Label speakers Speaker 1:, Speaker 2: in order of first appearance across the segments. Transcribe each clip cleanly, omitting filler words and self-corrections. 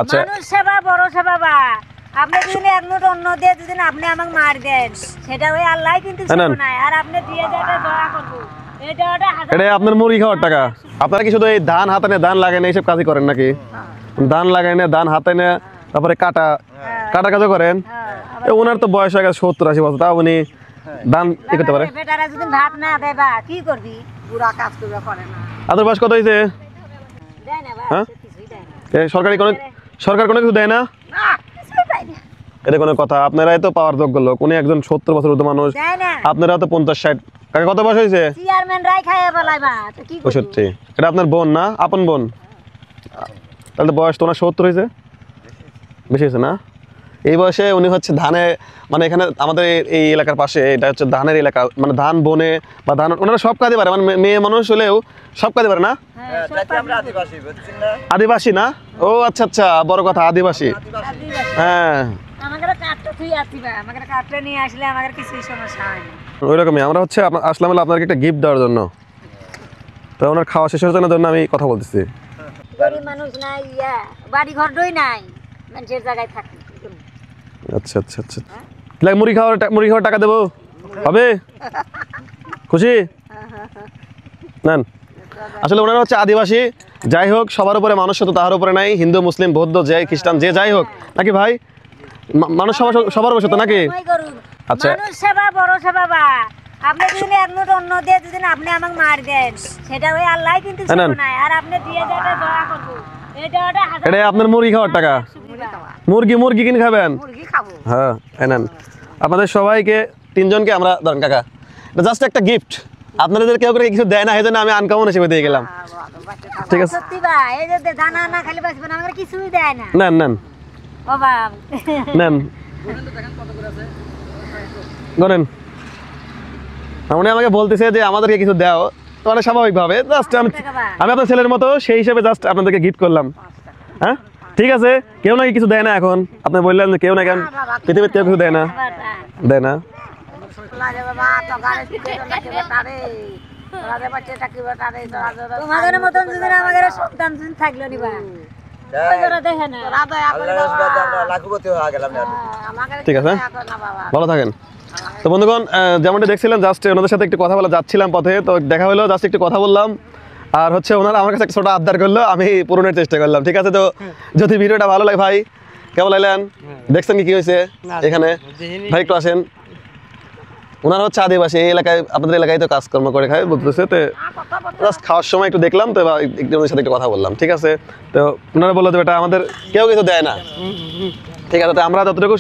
Speaker 1: আচ্ছা
Speaker 2: মানুষ সেবা বড় সেবা বা আপনি যদি এক নোট অন্য দিয়ে যদি আপনি আমাকে মার দেন সেটা ওই আল্লাহই কিন্তু নাই আর আপনি দিয়ে যেটা দয়া করব
Speaker 1: এটা আপনার মুরগি খাওয়ার টাকা। আপনারা কি শুধু এই ধান হাতে নিয়ে ধান লাগাই না এইসব কাজই করেন নাকি? ধান লাগাই না, ধান হাতে নিয়ে, তারপরে কাটা কাজও করেন। ওনার তো বয়স হয়ে গেছে 70-80 বছর, তাও উনি ধান কি করতে পারে?
Speaker 2: বেটারা যদি ভাত না দেয় বা কি করবি, পুরা কাজ করবে পারে না।
Speaker 1: আপনার বয়স কত হয়েছে?
Speaker 2: দেয় না ভাই,
Speaker 1: হ্যাঁ
Speaker 2: কিছুই দেয় না।
Speaker 1: সরকার কোনো কিছু দেয় না?
Speaker 2: না কিছুই দেয় না।
Speaker 1: এটা কোনো কথা? আপনারাই তো পাওয়ার যোগ্য লোক, উনি একজন 70 বছর ঊর্ধ্ব মানুষ,
Speaker 2: দেয় না।
Speaker 1: আপনারা তো 50-60। কাকা কত বয়স হয়েছে?
Speaker 2: চেয়ারম্যান রাই খায় বলাই মা, তো কি করবি?
Speaker 1: 65। এটা আপনার বোন না, আপন বোন? তাহলে তো বয়স তো ওনার 70 হয়েছে, বেশি হয়েছে না? এই বয়সে উনি হচ্ছে ধানে, মানে এখানে আমাদের এই এলাকার পাশে এটা হচ্ছে ধানের এলাকা, মানে ধান বনে বা ধান ওনারা সব কাজই পারে, মানে মেয়ে মানুষ হলেও সব কাজই পারে না? আদিবাসী না? ও আচ্ছা আচ্ছা, বড় কথা, আদিবাসী। হ্যাঁ
Speaker 2: আমাদের কাটটা তুই আসিবা, আমাদের কাটটা নিয়ে আসলে আমাদের কিছু সমস্যা হয় না।
Speaker 1: ওইরকমই আমরা হচ্ছে আসলাম হলো আপনাকে একটা গিফট দেওয়ার জন্য, তো ওনার খাওয়া শেষ হওয়ার জন্য আমি কথা বলতেছি।
Speaker 2: গরিব মানুষ নাই, বাড়ি ঘরই নাই, মানুষের জায়গায় থাকি।
Speaker 1: আচ্ছা আচ্ছা আচ্ছা, মুড়ি খাওয়ার টাকা দেবো, হবে? খুশি? নেন। আসলে ওনারা হচ্ছে আদিবাসী, যাই হোক সবার উপরে মানুষ তো তাহার উপরে নাই, হিন্দু মুসলিম বৌদ্ধ যে খ্রিস্টান যে যাই হোক নাকি ভাই, মানুষ সবার উপরে তো নাকি? আচ্ছা
Speaker 2: মানুষ সেবা বড় সেবা বা আপনি যদি এক নোট অন্য দিয়ে যদি আপনি আমাকে মার দেন সেটা ওই আল্লাহই কিন্তু নাই আর আপনি দিয়ে যেটা দয়া করব
Speaker 1: এটা আপনার মুরগি খাওয়ার টাকা। মুরগি কিনে খাবেন?
Speaker 2: মুরগি খাবো।
Speaker 1: হ্যাঁ নেন। আপনাদের সবাইকে 3 জনকে আমরা ধরেন কাকা, এটা জাস্ট একটা গিফট, আপনাদের কেউ করে কিছু দেয় না, এই জন্য আমি আনকমন হিসেবে দিয়ে গেলাম। ঠিক আছে
Speaker 2: সত্যি ভাই, এই যে দানা না খালি বাঁচবেন, আমাদের কিছুই দেয় না।
Speaker 1: নেন
Speaker 2: বাবা
Speaker 1: নেন ধরেন। উনি আমাকে বলতেছে যে আমাদেরকে কিছু দাও, তো মানে স্বাভাবিকভাবে জাস্ট আমি আপনার ছেলের মতো সেই হিসেবে জাস্ট আপনাদেরকে গিফট করলাম। হ্যাঁ ঠিক আছে, কেউ নাকি কিছু দেয় না এখন, আপনি বললেন যে কেউ না, কেন পৃথিবীর কেউ কিছু দেয় না? দেয় না?
Speaker 2: তোমাদের মতন যদি আমাদের সন্তান থাকলো নিবা
Speaker 1: ঠিক আছে, ভালো থাকেন। তো বন্ধুগণ, যেমনটি দেখছিলেন জাস্ট ওনাদের সাথে একটু কথা বলা যাচ্ছিলাম পথে, তো দেখা হলো, জাস্ট একটু কথা বললাম, আর হচ্ছে ওনারা আমার কাছে একটা ছোট আবদার করলো, আমি পূরণের চেষ্টা করলাম। ঠিক আছে, তো যদি ভিডিওটা ভালো লাগে ভাই, কেমন লাগলেন, দেখছেন কি হয়েছে এখানে ভাই, একটু আসেন। ওনারা হচ্ছে আদিবাসী, এই এলাকায় আপনাদের এলাকায় তো কাজকর্ম করে খায় বলতেছে, তো জাস্ট খাওয়ার সময় একটু দেখলাম, তো একটু ওদের সাথে একটু কথা বললাম। ঠিক আছে, তো ওনারা বললো যে এটা আমাদের কেউ কিছু দেয় না। ঠিক আছে, তো আমরা যতটুকু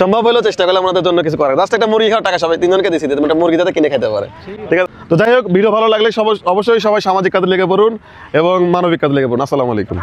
Speaker 1: সম্ভব হলেও চেষ্টা করলাম ওনাদের জন্য কিছু করার। জাস্ট একটা মুরগি খাওয়ার টাকা সবাই 3 জনকে দিয়েছি, একটা মুরগি যাতে কিনে খেতে পারে। ঠিক আছে, তো যাই হোক, ভিডিও ভালো লাগলে অবশ্যই সবাই সামাজিক কাজে লেগে পড়ুন এবং মানবিক কাজে লেগে পড়ুন। আসসালামু আলাইকুম।